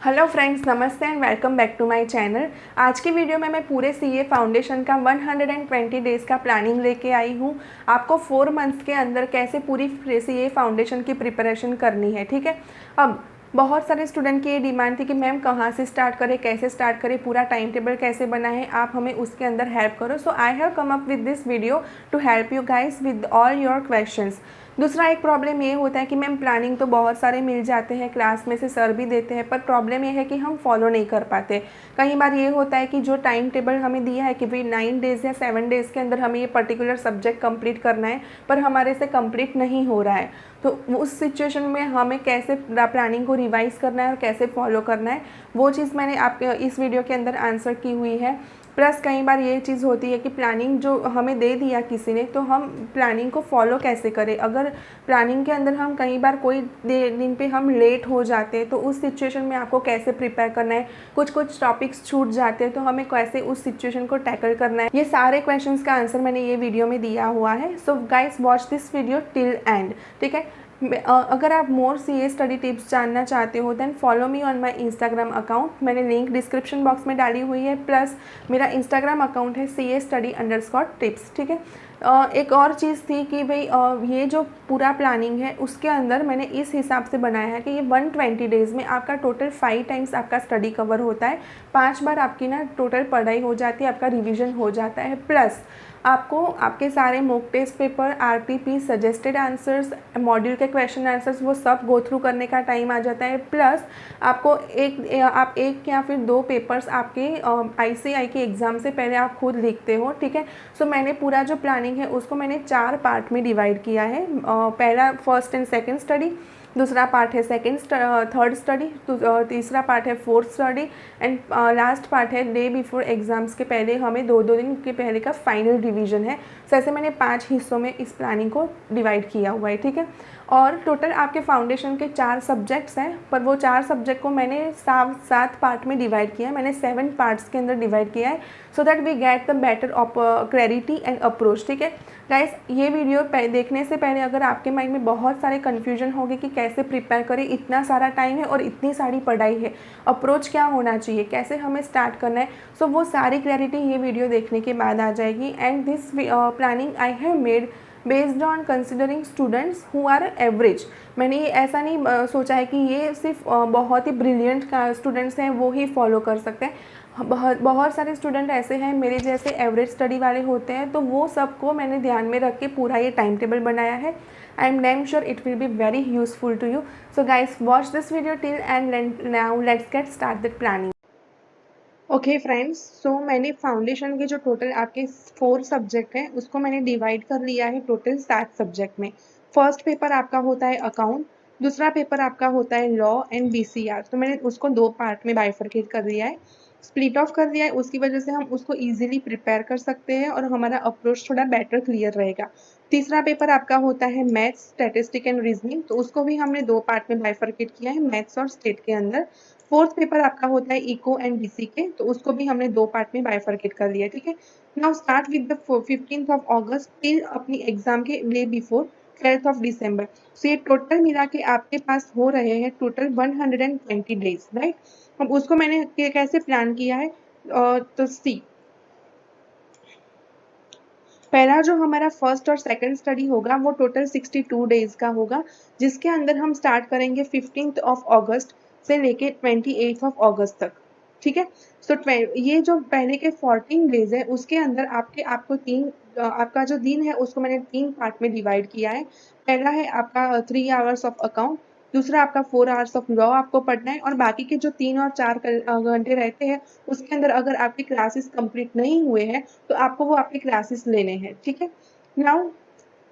Hello friends, नमस्ते and welcome back to my channel. आज की वीडियो में मैं पूरे सीए फाउंडेशन का 120 डेज़ का प्लानिंग लेके आई हूँ। आपको 4 मंथ्स के अंदर कैसे पूरी सीए फाउंडेशन की प्रिपरेशन करनी है, ठीक है। अब बहुत सारे स्टूडेंट की ये डिमांड थी कि मैम कहाँ से स्टार्ट करें, कैसे स्टार्ट करें, पूरा टाइम टेबल कैसे बनाएं, आप हमें उसके अंदर हेल्प करो। So I have come up with this video to help you guys with all your questions. दूसरा एक प्रॉब्लम ये होता है कि मैम प्लानिंग तो बहुत सारे मिल जाते हैं, क्लास में से सर भी देते हैं, पर प्रॉब्लम ये है कि हम फॉलो नहीं कर पाते। कई बार ये होता है कि जो टाइम टेबल हमें दिया है कि भाई 9 डेज़ या 7 डेज़ के अंदर हमें ये पर्टिकुलर सब्जेक्ट कंप्लीट करना है, पर हमारे से कंप्लीट नहीं हो रहा है। तो उस सिचुएशन में हमें कैसे प्लानिंग को रिवाइज करना है और कैसे फॉलो करना है, वो चीज़ मैंने आपके इस वीडियो के अंदर आंसर की हुई है। प्लस कई बार ये चीज़ होती है कि प्लानिंग जो हमें दे दिया किसी ने, तो हम प्लानिंग को फॉलो कैसे करें। अगर प्लानिंग के अंदर हम कई बार कोई दिन पे हम लेट हो जाते हैं, तो उस सिचुएशन में आपको कैसे प्रिपेयर करना है, कुछ टॉपिक्स छूट जाते हैं तो हमें कैसे उस सिचुएशन को टैकल करना है, ये सारे क्वेश्चंस का आंसर मैंने ये वीडियो में दिया हुआ है। सो guys watch this video till and, ठीक है। अगर आप मोर सीए स्टडी टिप्स जानना चाहते हो then follow me on my Instagram account. मैंने लिंक डिस्क्रिप्शन बॉक्स में डाली हुई है, प्लस मेरा इंस्टाग्राम अकाउंट है CA_study_tips, ठीक है। एक और चीज़ थी कि भाई ये जो पूरा प्लानिंग है उसके अंदर मैंने इस हिसाब से बनाया है कि ये 120 डेज़ में आपका टोटल 5 टाइम्स आपका स्टडी कवर होता है, 5 बार आपकी ना टोटल पढ़ाई हो जाती है, आपका रिवीजन हो जाता है। प्लस आपको आपके सारे mock test paper, RTP, suggested answers, module के क्वेश्चन आंसर्स, वो सब गो थ्रू करने का टाइम आ जाता है। प्लस आपको आप एक या फिर 2 पेपर्स आपके ICI के एग्ज़ाम से पहले आप खुद लिखते हो, ठीक है। सो मैंने पूरा जो प्लानिंग है उसको मैंने 4 पार्ट में डिवाइड किया है। पहला फर्स्ट एंड सेकेंड स्टडी, दूसरा पार्ट है थर्ड स्टडी, तीसरा पार्ट है fourth study, and last part है डे बिफोर एग्ज़ाम्स के पहले हमें 2-2 दिन के पहले का फाइनल रिवीजन है। सो ऐसे मैंने 5 हिस्सों में इस प्लानिंग को डिवाइड किया हुआ है, ठीक है। और टोटल आपके फाउंडेशन के 4 सब्जेक्ट्स हैं, पर वो 4 सब्जेक्ट को मैंने 7 पार्ट में डिवाइड किया है। मैंने 7 पार्ट्स के अंदर डिवाइड किया है so that we get the better clarity and approach, ठीक है। गाइस ये वीडियो देखने से पहले अगर आपके माइंड में बहुत सारे कन्फ्यूजन होंगे कि कैसे प्रिपेयर करें, इतना सारा टाइम है और इतनी सारी पढ़ाई है, अप्रोच क्या होना चाहिए, कैसे हमें स्टार्ट करना है, सो वो सारी क्लैरिटी ये वीडियो देखने के बाद आ जाएगी। And this planning I have made based on considering students who are average. मैंने ये ऐसा नहीं सोचा है कि ये सिर्फ बहुत ही ब्रिलियंट स्टूडेंट्स हैं वो ही फॉलो कर सकते हैं। बहुत सारे स्टूडेंट ऐसे हैं मेरे जैसे एवरेज स्टडी वाले होते हैं, तो वो सबको मैंने ध्यान में रख के पूरा ये टाइम टेबल बनाया है। I am damn sure it will be very useful to you. So guys watch this video till end now let's get start the planning. Okay friends, so मैंने फाउंडेशन के जो टोटल आपके 4 subject हैं उसको मैंने divide कर लिया है टोटल 7 सब्जेक्ट में। फर्स्ट पेपर आपका होता है अकाउंट, दूसरा पेपर आपका होता है लॉ एंड BCR। तो मैंने उसको 2 पार्ट में बाइफरकेट कर दिया है, स्प्लिट ऑफ कर दिया है। उसकी वजह से हम उसको ईजिली प्रिपेयर कर सकते हैं और हमारा अप्रोच थोड़ा बेटर क्लियर रहेगा। तीसरा पेपर आपका होता है मैथ्स, स्टैटिस्टिक एंड रीजनिंग। तो उसको भी हमने 2 पार्ट में बाइफरकेट किया है, मैथ्स और स्टेट के अंदर। फोर्थ पेपर आपका होता है इको एंड BCK, तो उसको भी हमने 2 पार्ट में बाइफरकेट कर लिया, ठीक है। Now start with the 15th of August till अपनी एग्जाम के day before 12th of December. सो ये टोटल मिला के आपके पास हो रहे हैं टोटल 120 डेज, राइट। अब उसको मैंने कैसे प्लान किया है, तो सी पहला जो हमारा फर्स्ट और सेकंड स्टडी होगा वो टोटल 62 डेज का होगा, जिसके अंदर हम स्टार्ट करेंगे 15th ऑफ अगस्त से लेके 28th ऑफ अगस्त तक, ठीक है। सो ये जो पहले के 14 डेज है उसके अंदर आपका जो दिन है उसको मैंने 3 पार्ट में डिवाइड किया है। पहला है आपका 3 आवर्स ऑफ अकाउंट, दूसरा आपका 4 आवर्स ऑफ लॉ आपको पढ़ना है, और बाकी के जो 3 और 4 घंटे रहते हैं उसके अंदर अगर आपके क्लासेस कंप्लीट नहीं हुए हैं तो आपको वो आपके क्लासेस लेने हैं, ठीक है। नाउ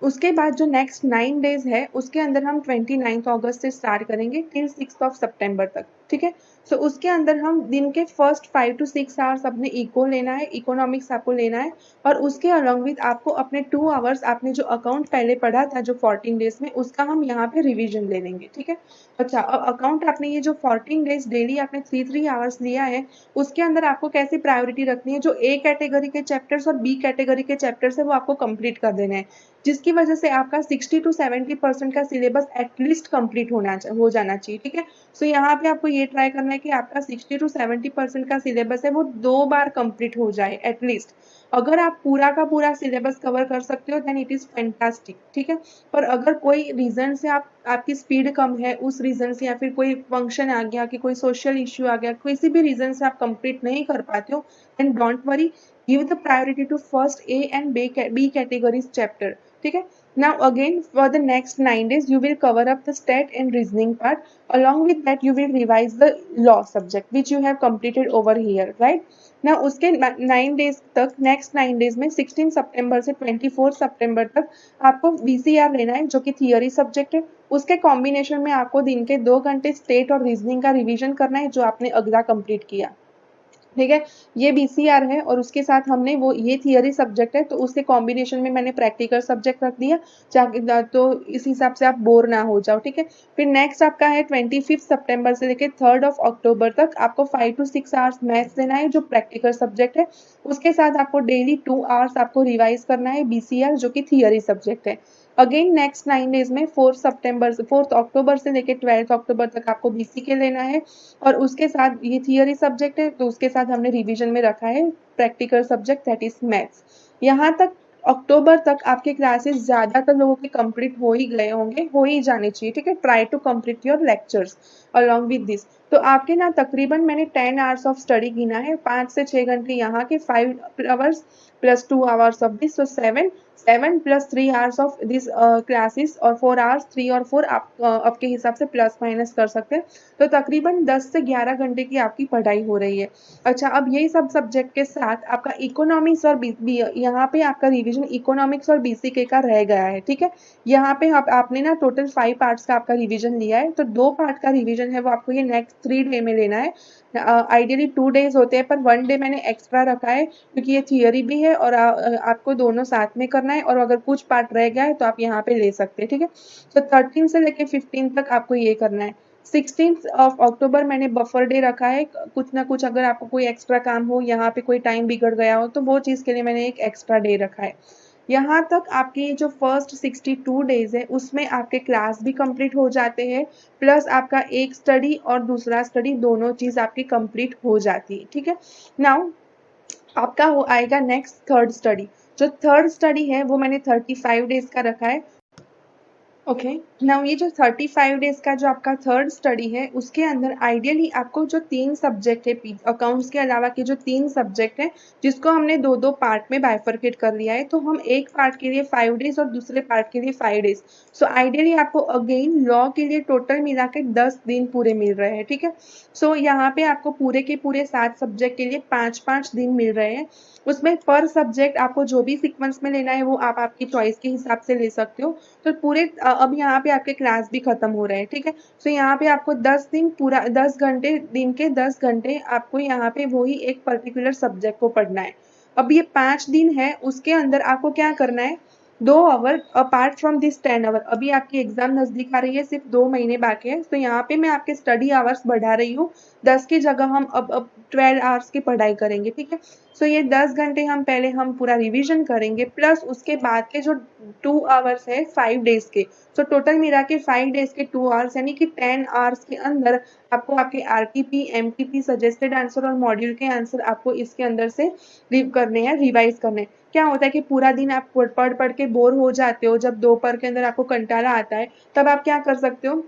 उसके बाद जो नेक्स्ट 9 डेज है उसके अंदर हम 29 अगस्त से स्टार्ट करेंगे टिल 6 ऑफ सितंबर तक, ठीक है। सो उसके अंदर हम दिन के फर्स्ट 5 to 6 आवर्स अपने इको लेना है, इकोनॉमिक्स आपको लेना है, और उसके अलॉन्ग विद आपको अपने 2 आवर्स आपने जो अकाउंट पहले पढ़ा था जो 14 डेज में उसका हम यहाँ पे रिविजन ले लेंगे, ठीक है। अच्छा, अब अकाउंट आपने ये जो 14 डेज डेली आपने 3 आवर्स लिया है उसके अंदर आपको कैसे प्रायोरिटी रखनी है, जो A कैटेगरी के चैप्टर्स और B कैटेगरी के चैप्टर्स है वो आपको कंप्लीट कर देना है, जिसकी वजह से आपका 60 to 70% का सिलेबस एटलीस्ट कंप्लीट हो जाना चाहिए, ठीक है। सो यहाँ पे आपको ये ट्राई करना है कि आपका 60 to 70% का सिलेबस है वो 2 बार कंप्लीट हो जाए एटलीस्ट। अगर आप पूरा का पूरा सिलेबस कवर कर सकते हो देन इट इज़ फैंटास्टिक, ठीक है। पर अगर कोई रीज़न से आपकी स्पीड कम है, उस रीज़न से या फिर कोई फंक्शन आ गया कि कोई सोशल इश्यू आ गया, किसी भी रीज़न से आप कंप्लीट नहीं कर पाते हो, then don't worry, give the priority to first A and B categories chapter, ठीक है। Now again for the next 9 days you will cover up the stat and reasoning part. Along with that you will revise the law subject which you have completed over here, right? Now उसके 9 days तक, next 9 days में 16 सितंबर से 24 सितंबर तक आपको VCR लेना है जो कि थियरी सब्जेक्ट है। उसके कॉम्बिनेशन में आपको दिन के 2 घंटे स्टेट और रीजनिंग का रिवीजन करना है जो आपने अगला कंप्लीट किया, ठीक है। ये बीसीआर है और उसके साथ हमने वो ये थियरी सब्जेक्ट है तो उसके कॉम्बिनेशन में मैंने प्रैक्टिकल सब्जेक्ट रख दिया तो इस हिसाब से आप बोर ना हो जाओ, ठीक है। फिर नेक्स्ट आपका है 25 सितंबर से लेकर 3 अक्टूबर तक आपको 5 to 6 आवर्स मैथ्स देना है जो प्रैक्टिकल सब्जेक्ट है। उसके साथ आपको डेली 2 आवर्स आपको रिवाइज करना है बीसीआर जो कि थियरी सब्जेक्ट है। अगेन नेक्स्ट 9 days में 4 अक्टूबर से लेकर 12 अक्टूबर तक आपको बीसी के लेना है और उसके साथ ये थियरी सब्जेक्ट है तो उसके साथ हमने रिवीजन में रखा है practical subject that is maths. यहाँ तक अक्टूबर तक आपके क्लासेस ज़्यादातर लोगों के कंप्लीट हो ही गए होंगे, हो ही जाने चाहिए, ठीक है। Try to complete your lectures along with this. तो आपके ना तकरीबन मैंने 10 आवर्स ऑफ स्टडी गिना है, 5 से 6 घंटे यहाँ के, 5 hours plus 2 hours of this, तो 7 plus 3 hours of this classes और 4 आवर्स, 3 और 4 आप आपके हिसाब से प्लस माइनस कर सकते हैं। तो तकरीबन 10 से 11 घंटे की आपकी पढ़ाई हो रही है। अच्छा, अब यही सब सब्जेक्ट के साथ आपका इकोनॉमिक्स और यहाँ पे आपका रिवीजन इकोनॉमिक्स और बीसीके का रह गया है, ठीक है। यहाँ पे आपने ना टोटल 5 पार्ट्स का आपका रिवीजन लिया है तो 2 पार्ट का रिवीजन है वो आपको ये नेक्स्ट 3 डे में लेना है। आइडियली 2 डेज होते हैं पर 1 डे मैंने एक्स्ट्रा रखा है क्योंकि ये थियरी भी है और आपको दोनों साथ में करना है और अगर कुछ पार्ट रह गया है तो आप यहाँ पे ले सकते हैं, ठीक है। तो 13 से लेके 15 तक आपको ये करना है। 16 अक्टूबर मैंने बफर डे रखा है, कुछ ना कुछ अगर आपको कोई एक्स्ट्रा काम हो, यहाँ पे कोई टाइम बिगड़ गया हो तो वो चीज़ के लिए मैंने एक एक्स्ट्रा डे रखा है। यहाँ तक आपकी जो फर्स्ट 62 डेज है उसमें आपके क्लास भी कंप्लीट हो जाते हैं प्लस आपका एक स्टडी और दूसरा स्टडी दोनों चीज़ आपकी कंप्लीट हो जाती है, ठीक है। नाउ आपका हो आएगा नेक्स्ट थर्ड स्टडी। जो थर्ड स्टडी है वो मैंने 35 डेज का रखा है। ओके, नाउ ये जो 35 डेज का जो आपका थर्ड स्टडी है उसके अंदर आइडियली आपको जो 3 सब्जेक्ट है अकाउंट्स के अलावा के जो 3 सब्जेक्ट है जिसको हमने 2-2 पार्ट में बाइफरकेट कर लिया है तो हम एक पार्ट के लिए 5 डेज और दूसरे पार्ट के लिए 5 डेज। सो आइडियली आपको अगेन लॉ के लिए टोटल मिला के 10 दिन पूरे मिल रहे हैं, ठीक है। सो यहाँ पे आपको पूरे के पूरे 7 सब्जेक्ट के लिए 5-5 दिन मिल रहे हैं। उसमें पर सब्जेक्ट आपको जो भी सीक्वेंस में लेना है वो आप आपकी चॉइस के हिसाब से ले सकते हो। तो पूरे अब यहाँ पे आपके क्लास भी खत्म हो रहे हैं, ठीक है। सो यहाँ पे आपको 10 दिन पूरा 10 घंटे, दिन के 10 घंटे आपको यहाँ पे वही एक पर्टिकुलर सब्जेक्ट को पढ़ना है। अब ये 5 दिन है उसके अंदर आपको क्या करना है, 2 hour apart from this 10 hour. अभी आपकी एग्जाम नजदीक आ रही है, सिर्फ 2 महीने बाकी है तो यहाँ पे मैं आपके स्टडी आवर्स बढ़ा रही हूँ। 10 की जगह हम अब 12 आवर्स की पढ़ाई करेंगे, ठीक है। सो ये 10 घंटे हम पूरा रिवीजन करेंगे प्लस उसके बाद के जो 2 आवर्स है 5 डेज के। सो टोटल मिला के 5 डेज के 2 आवर्स यानी कि 10 आवर्स के अंदर आपको आपके आरटीपी, एमटीपी, सजेस्टेड आंसर और मॉड्यूल के आंसर आपको इसके अंदर से करने हैं, रिवाइज करने हैं। क्या होता है कि पूरा दिन आप पढ़ के बोर हो जाते हो, जब दोपहर के अंदर आपको कंटाला आता है तब आप क्या कर सकते हो,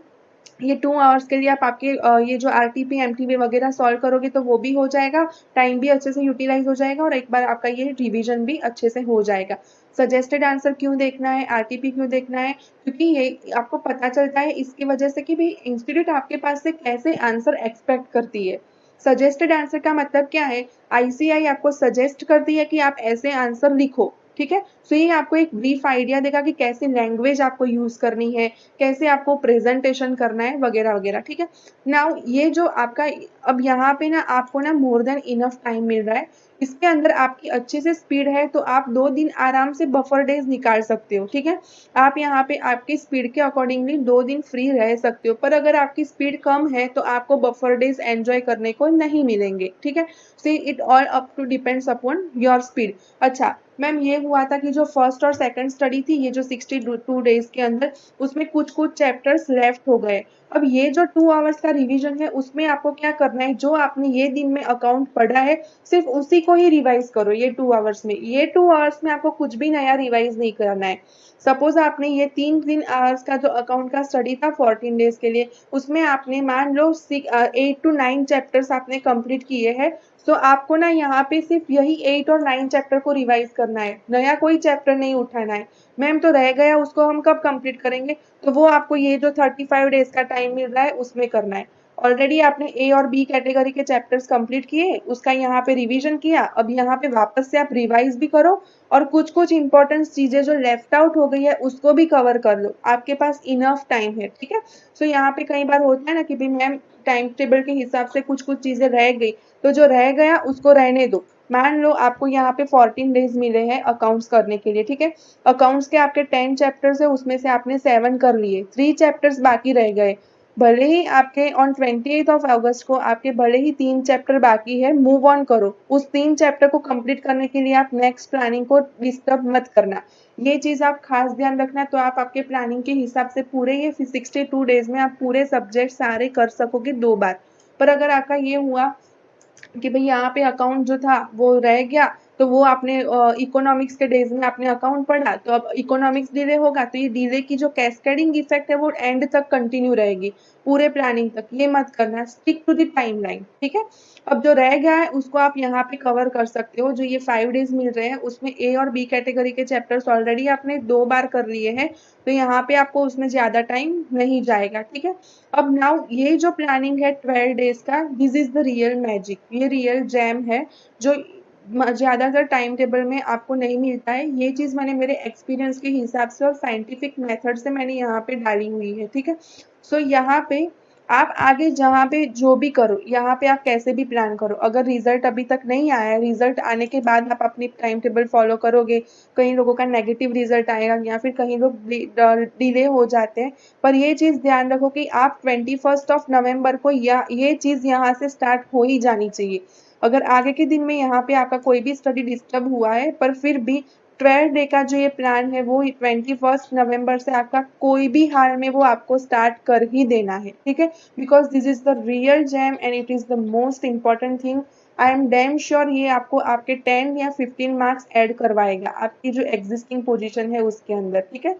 ये 2 आवर्स के लिए आप आपके ये जो आरटीपी, एमटीपी वगैरह सॉल्व करोगे तो वो भी हो जाएगा, टाइम भी अच्छे से यूटिलाइज हो जाएगा और एक बार आपका ये रिवीजन भी अच्छे से हो जाएगा। सजेस्टेड आंसर क्यों देखना है, आरटीपी क्यों देखना है, क्योंकि ये आपको पता चलता है इसकी वजह से कि भाई इंस्टीट्यूट आपके पास से कैसे आंसर एक्सपेक्ट करती है। सजेस्टेड आंसर का मतलब क्या है, आईसीआई आपको सजेस्ट करती है कि आप ऐसे आंसर लिखो, ठीक है। सो ये आपको एक ब्रीफ आइडिया देगा कि कैसे लैंग्वेज आपको यूज करनी है, कैसे आपको प्रेजेंटेशन करना है वगैरह वगैरह, ठीक है। नाउ ये जो आपका अब यहाँ पे ना आपको ना मोर देन इनफ टाइम मिल रहा है, इसके अंदर आपकी अच्छे से स्पीड है तो आप 2 दिन आराम से बफर डेज निकाल सकते हो, ठीक है। आप यहाँ पे आपकी स्पीड के अकॉर्डिंगली 2 दिन फ्री रह सकते हो, पर अगर आपकी स्पीड कम है तो आपको बफर डेज एंजॉय करने को नहीं मिलेंगे, ठीक है। So it all up to depends upon your speed. अच्छा, मैम ये हुआ था कि जो फर्स्ट और सेकंड स्टडी थी, ये जो 62 डेज के अंदर, उसमें कुछ कुछ चैप्टर्स लेफ्ट हो गए। अब ये जो 2 आवर्स का रिवीजन है, उसमें आपको क्या करना है, जो आपने ये दिन में अकाउंट पढ़ा है सिर्फ उसी को ही रिवाइज करो। ये 2 आवर्स में, ये 2 आवर्स में आपको कुछ भी नया रिवाइज नहीं करना है। सपोज आपने ये 3 3 आवर्स का जो अकाउंट का स्टडी था 14 डेज के लिए, उसमें आपने मान लो 8 to 9 चैप्टर्स आपने कंप्लीट किए हैं। तो आपको ना यहाँ पे सिर्फ यही 8 और 9 चैप्टर को रिवाइज करना है, नया कोई चैप्टर नहीं उठाना है। मैम तो रह गया, उसको हम कब कंप्लीट करेंगे? तो वो आपको ये जो 35 डेज का टाइम मिल रहा है उसमें करना है। ऑलरेडी आपने ए और बी कैटेगरी के चैप्टर्स कंप्लीट किए, उसका यहाँ पे रिवीजन किया, अब यहाँ पे वापस से आप रिवाइज भी करो और कुछ कुछ इंपॉर्टेंट चीजें जो लेफ्ट आउट हो गई है उसको भी कवर कर लो। आपके पास इनफ टाइम है, ठीक है। सो यहाँ पे कई बार होता है ना कि भाई मैम टाइम टेबल के हिसाब से कुछ कुछ चीजें रह गई, तो जो रह गया उसको रहने दो। मान लो आपको यहाँ पे 14 डेज मिले हैं अकाउंट्स करने के लिए, ठीक है। अकाउंट्स के आपके 10 चैप्टर्स है, उसमें से आपने 7 कर लिए, 3 चैप्टर्स बाकी रह गए। भले ही आपके ऑन 28 अगस्त को आपके भले ही 3 चैप्टर बाकी है, मूव ऑन करो। उस 3 चैप्टर को कंप्लीट करने के लिए आप नेक्स्ट प्लानिंग को डिस्टर्ब मत करना। ये चीज आप खास ध्यान रखना, तो आप आपके प्लानिंग के हिसाब से पूरे ये 62 डेज में आप पूरे सब्जेक्ट सारे कर सकोगे 2 बार। पर अगर आपका ये हुआ कि भाई यहाँ पे अकाउंट जो था वो रह गया, तो वो आपने इकोनॉमिक्स के डेज में आपने अकाउंट पढ़ा, तो अब इकोनॉमिक्स डिले होगा, तो ये डिले की जो कैस्केडिंग इफेक्ट है वो एंड तक कंटिन्यू रहेगी, पूरे प्लानिंग तक। ये मत करना, स्टिक टू द टाइमलाइन, ठीक है। अब जो रह गया है उसको आप यहाँ पे कवर कर सकते हो। जो ये 5 डेज मिल रहे हैं उसमें ए और बी कैटेगरी के चैप्टर्स ऑलरेडी आपने 2 बार कर लिए हैं, तो यहाँ पे आपको उसमें ज्यादा टाइम नहीं जाएगा, ठीक है। अब नाउ ये जो प्लानिंग है 12 डेज का, this is the real magic, ये रियल जैम है जो ज्यादातर टाइम टेबल में आपको नहीं मिलता है। ये चीज मैंने मेरे एक्सपीरियंस के हिसाब से और साइंटिफिक मेथड से मैंने यहाँ पे डाली हुई है, ठीक है। सो यहाँ पे आप आगे जहाँ पे जो भी करो, यहाँ पे आप कैसे भी प्लान करो, अगर रिजल्ट अभी तक नहीं आया है, रिजल्ट आने के बाद आप अपनी टाइम टेबल फॉलो करोगे, कई लोगों का नेगेटिव रिजल्ट आएगा या फिर कहीं लोग डिले हो जाते हैं। पर ये चीज ध्यान रखो कि आप 21 नवंबर को या ये चीज यहाँ से स्टार्ट हो ही जानी चाहिए। अगर आगे के दिन में यहाँ पे आपका कोई भी स्टडी डिस्टर्ब हुआ है, पर फिर भी 12 डे का जो ये प्लान है वो 21 नवंबर से आपका कोई भी हाल में वो आपको स्टार्ट कर ही देना है, ठीक है। Because this is the real jam and it is the most important thing. I am damn sure ये आपको आपके 10 या 15 मार्क्स ऐड करवाएगा आपकी जो एग्जिस्टिंग पोजीशन है उसके अंदर, ठीक है।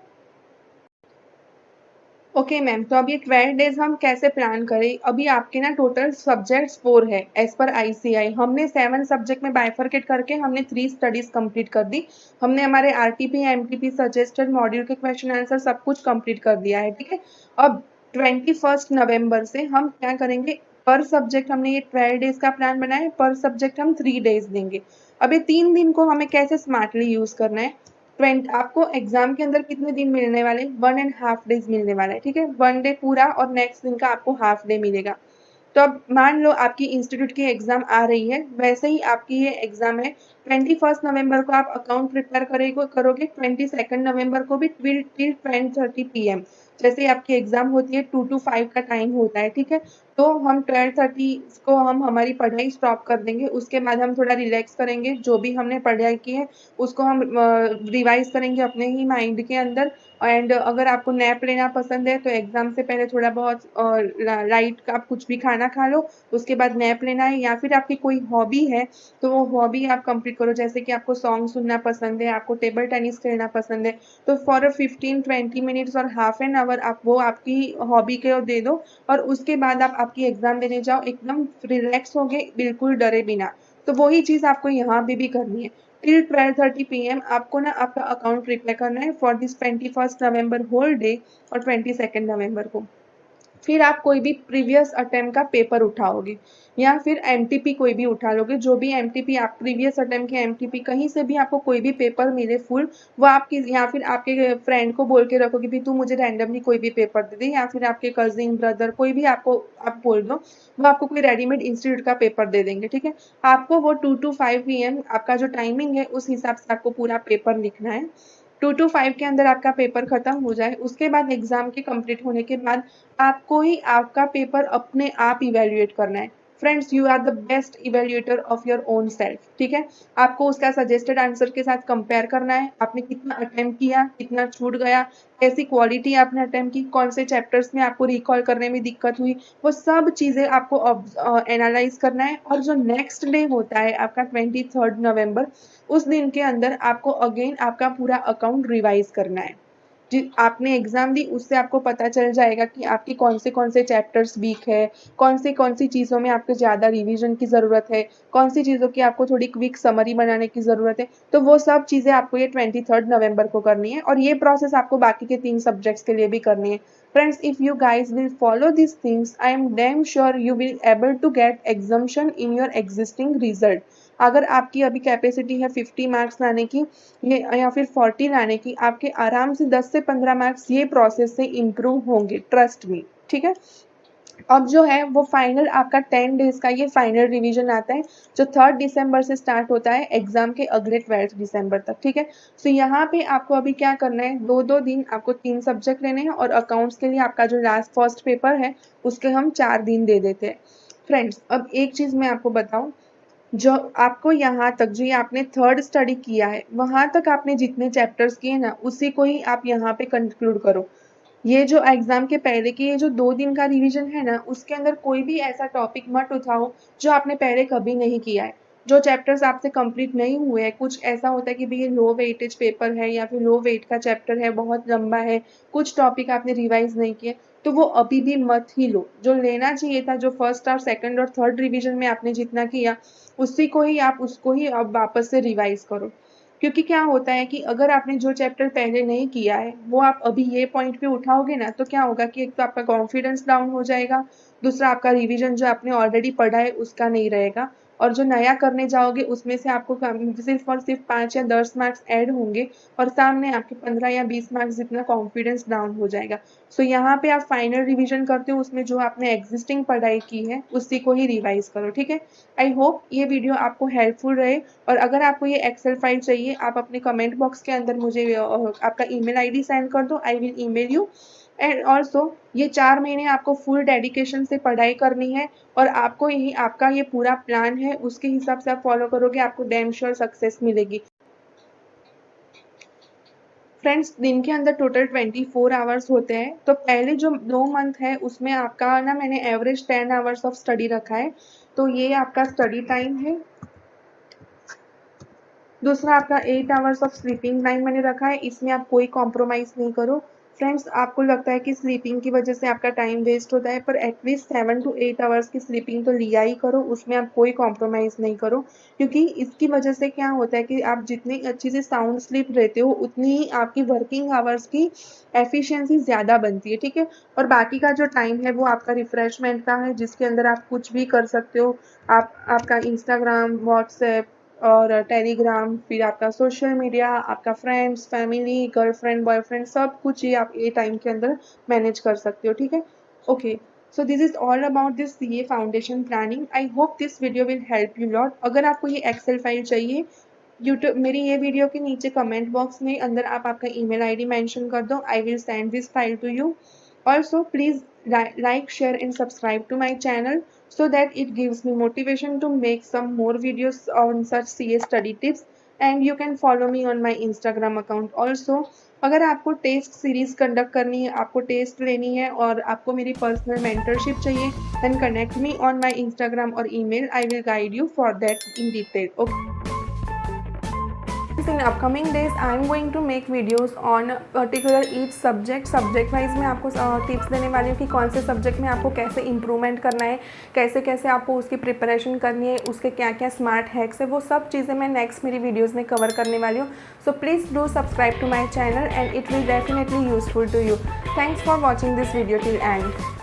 ओके मैम, तो अब ये 12 डेज हम कैसे प्लान करें? अभी आपके ना टोटल सब्जेक्ट्स 4 है एज पर आईसीआई। हमने 7 सब्जेक्ट में बाइफरकेट करके हमने 3 स्टडीज कंप्लीट कर दी। हमने हमारे आरटीपी एमटीपी सजेस्टेड मॉड्यूल के क्वेश्चन आंसर सब कुछ कंप्लीट कर दिया है, ठीक है। अब 21 नवंबर से हम क्या करेंगे, पर सब्जेक्ट हमने ये 12 डेज का प्लान बनाया है, पर सब्जेक्ट हम 3 डेज देंगे। अब ये 3 दिन को हमें कैसे स्मार्टली यूज करना है। 20 आपको एग्जाम के अंदर कितने दिन मिलने वाले, 1.5 डेज मिलने वाला है, ठीक है। 1 डे पूरा और नेक्स्ट दिन का आपको हाफ डे मिलेगा। तो अब मान लो आपकी इंस्टीट्यूट की एग्जाम आ रही है, वैसे ही आपकी ये एग्जाम है। 21 नवंबर को आप अकाउंट प्रिपेयर करोगे, 22 नवंबर को भी टिल 10:30 PM, जैसे आपकी एग्जाम होती है 2 to 5 का टाइम होता है, ठीक है। तो हम 12:30 को हम हमारी पढ़ाई स्टॉप कर देंगे, उसके बाद हम थोड़ा रिलैक्स करेंगे, जो भी हमने पढ़ाई की है उसको हम रिवाइज करेंगे अपने ही माइंड के अंदर। एंड अगर आपको नैप लेना पसंद है तो एग्जाम से पहले थोड़ा बहुत लाइट आप कुछ भी खाना खा लो, उसके बाद नैप लेना है। या फिर आपकी कोई हॉबी है तो वो हॉबी आप कंप्लीट करो, जैसे कि आपको सॉन्ग सुनना पसंद है, आपको टेबल टेनिस खेलना पसंद है, तो फॉर 15-20 मिनट्स और हाफ एन आवर आप वो आपकी हॉबी को दे दो। और उसके बाद आप आपकी एग्जाम देने जाओ एकदम रिलैक्स हो गए, बिल्कुल डरे बिना। तो वही चीज आपको यहाँ पे भी करनी है। टिल 12:30 PM आपको ना आपका अकाउंट प्रिपेयर करना है for this 21 November whole day और 22 नवंबर को। फिर आप कोई भी प्रीवियस अटेम्प्ट का पेपर उठाओगे या फिर एमटीपी कोई भी उठा लोगे, जो भी एमटीपी आप प्रीवियस अटेम्प्ट के एमटीपी कहीं से भी आपको कोई भी पेपर मिले फुल, वो आपकी या फिर आपके फ्रेंड को बोल के रखोगे भी तू मुझे रैंडमली कोई भी पेपर दे दे, या फिर आपके कजिन ब्रदर कोई भी आपको आप बोल दो, वो आपको कोई रेडीमेड इंस्टीट्यूट का पेपर दे देंगे, ठीक है। आपको वो 2 to 5 PM आपका जो टाइमिंग है उस हिसाब से आपको पूरा पेपर लिखना है। 2 to 5 के अंदर आपका पेपर खत्म हो जाए, उसके बाद एग्जाम के कंप्लीट होने के बाद आपको ही आपका पेपर अपने आप इवेल्युएट करना है। Friends you are the best evaluator of your own self, ठीक है। आपको उसका सजेस्टेड आंसर के साथ कंपेयर करना है, आपने कितना अटेम्प्ट किया, कितना छूट गया, कैसी क्वालिटी आपने अटेम्प्ट की, कौन से चैप्टर्स में आपको रिकॉल करने में दिक्कत हुई, वो सब चीज़ें आपको एनालाइज करना है। और जो नेक्स्ट डे होता है आपका 23 नवंबर, उस दिन के अंदर आपको अगेन आपका पूरा अकाउंट रिवाइज करना है। जी आपने एग्जाम दी उससे आपको पता चल जाएगा कि आपकी कौन से चैप्टर्स वीक है, कौन सी चीज़ों में आपको ज़्यादा रिवीजन की ज़रूरत है, कौन सी चीज़ों की आपको थोड़ी क्विक समरी बनाने की ज़रूरत है। तो वो सब चीज़ें आपको ये 23 नवंबर को करनी है और ये प्रोसेस आपको बाकी के 3 सब्जेक्ट्स के लिए भी करनी है। Friends if you guys will follow this things I am damn sure you will able to get exemption in your existing result. अगर आपकी अभी कैपेसिटी है 50 मार्क्स लाने की ये या फिर 40 लाने की, आपके आराम से 10 से 15 मार्क्स ये प्रोसेस से इम्प्रूव होंगे, ट्रस्ट मी, ठीक है। अब जो है वो फाइनल आपका 10 डेज का ये फाइनल रिवीजन आता है जो 3 दिसंबर से स्टार्ट होता है एग्जाम के अगले 12 दिसंबर तक, ठीक है। सो यहाँ पे आपको अभी क्या करना है, दो दिन आपको 3 सब्जेक्ट लेने हैं और अकाउंट्स के लिए आपका जो लास्ट फर्स्ट पेपर है उसके हम 4 दिन दे देते हैं। फ्रेंड्स अब एक चीज़ मैं आपको बताऊँ, जो आपको यहाँ तक जो ये आपने थर्ड स्टडी किया है वहाँ तक आपने जितने चैप्टर्स किए ना उसी को ही आप यहाँ पे कंक्लूड करो। ये जो एग्जाम के पहले की ये जो 2 दिन का रिवीजन है ना उसके अंदर कोई भी ऐसा टॉपिक मत उठाओ जो आपने पहले कभी नहीं किया है। जो चैप्टर्स आपसे कंप्लीट नहीं हुए हैं, कुछ ऐसा होता है कि भई ये लो वेटेज पेपर है या फिर लो वेट का चैप्टर है, बहुत लंबा है, कुछ टॉपिक आपने रिवाइज नहीं किए, तो वो अभी भी मत ही लो। जो लेना चाहिए था, जो फर्स्ट और सेकंड और थर्ड रिवीजन में आपने जितना किया उसी को ही आप उसको ही अब वापस से रिवाइज करो। क्योंकि क्या होता है कि अगर आपने जो चैप्टर पहले नहीं किया है वो आप अभी ये पॉइंट पे उठाओगे ना तो क्या होगा कि एक तो आपका कॉन्फिडेंस डाउन हो जाएगा, दूसरा आपका रिवीजन जो आपने ऑलरेडी पढ़ा है उसका नहीं रहेगा और जो नया करने जाओगे उसमें से आपको सिर्फ और सिर्फ 5 या 10 मार्क्स ऐड होंगे और सामने आपके 15 या 20 मार्क्स जितना कॉन्फिडेंस डाउन हो जाएगा। सो यहाँ पे आप फाइनल रिवीजन करते हो उसमें जो आपने एग्जिस्टिंग पढ़ाई की है उसी को ही रिवाइज करो, ठीक है। आई होप ये वीडियो आपको हेल्पफुल रहे और अगर आपको ये एक्सेल फाइल चाहिए आप अपने कमेंट बॉक्स के अंदर मुझे आपका ईमेल आईडी सेंड कर दो, I will email you. And also ये 4 महीने आपको फुल डेडिकेशन से पढ़ाई करनी है और आपको यही आपका ये पूरा प्लान है उसके हिसाब से आप फॉलो करोगे, आपको डैम श्योर सक्सेस मिलेगी। फ्रेंड्स दिन के अंदर टोटल 24 आवर्स होते हैं, तो पहले जो 2 मंथ है उसमें आपका ना मैंने एवरेज 10 आवर्स ऑफ स्टडी रखा है, तो ये आपका स्टडी टाइम है। दूसरा आपका 8 आवर्स ऑफ स्लीपिंग टाइम मैंने रखा है, इसमें आप कोई कॉम्प्रोमाइज़ नहीं करो। फ्रेंड्स आपको लगता है कि स्लीपिंग की वजह से आपका टाइम वेस्ट होता है, पर एटलीस्ट 7 to 8 आवर्स की स्लीपिंग तो लिया ही करो, उसमें आप कोई कॉम्प्रोमाइज़ नहीं करो। क्योंकि इसकी वजह से क्या होता है कि आप जितनी अच्छी से साउंड स्लीप लेते हो उतनी ही आपकी वर्किंग आवर्स की एफिशिएंसी ज़्यादा बनती है, ठीक है। और बाकी का जो टाइम है वो आपका रिफ्रेशमेंट का है जिसके अंदर आप कुछ भी कर सकते हो। आप आपका इंस्टाग्राम, व्हाट्सएप और टेलीग्राम, फिर आपका सोशल मीडिया, आपका फ्रेंड्स, फैमिली, गर्लफ्रेंड, बॉयफ्रेंड, सब कुछ ये आप ये टाइम के अंदर मैनेज कर सकते हो, ठीक है। Okay, so this is all about this CA foundation planning. I hope this video will help you lot. अगर आपको ये एक्सेल फाइल चाहिए यूट्यूब मेरी ये वीडियो के नीचे कमेंट बॉक्स में अंदर आप आपका ईमेल आईडी मेंशन कर दो, I will send this file to you. Also, please like, share and subscribe to my channel so that it gives me motivation to make some more videos on such CA study tips, and you can follow me on my Instagram account also। अगर आपको test series conduct करनी है, आपको test लेनी है और आपको मेरी पर्सनल मेंटरशिप चाहिए, then connect me on my Instagram or email, I will guide you for that in detail, okay। In upcoming days I am going to make videos on particular each subject wise मैं आपको tips देने वाली हूँ कि कौन से subject में आपको कैसे इम्प्रूवमेंट करना है, कैसे कैसे आपको उसकी प्रिपरेशन करनी है, उसके क्या क्या स्मार्ट हैक्स है, वो सब चीज़ें मैं नेक्स्ट मेरी वीडियोज़ में कवर करने वाली हूँ। So please do subscribe to my channel and it will definitely useful to you. Thanks for watching this video till and.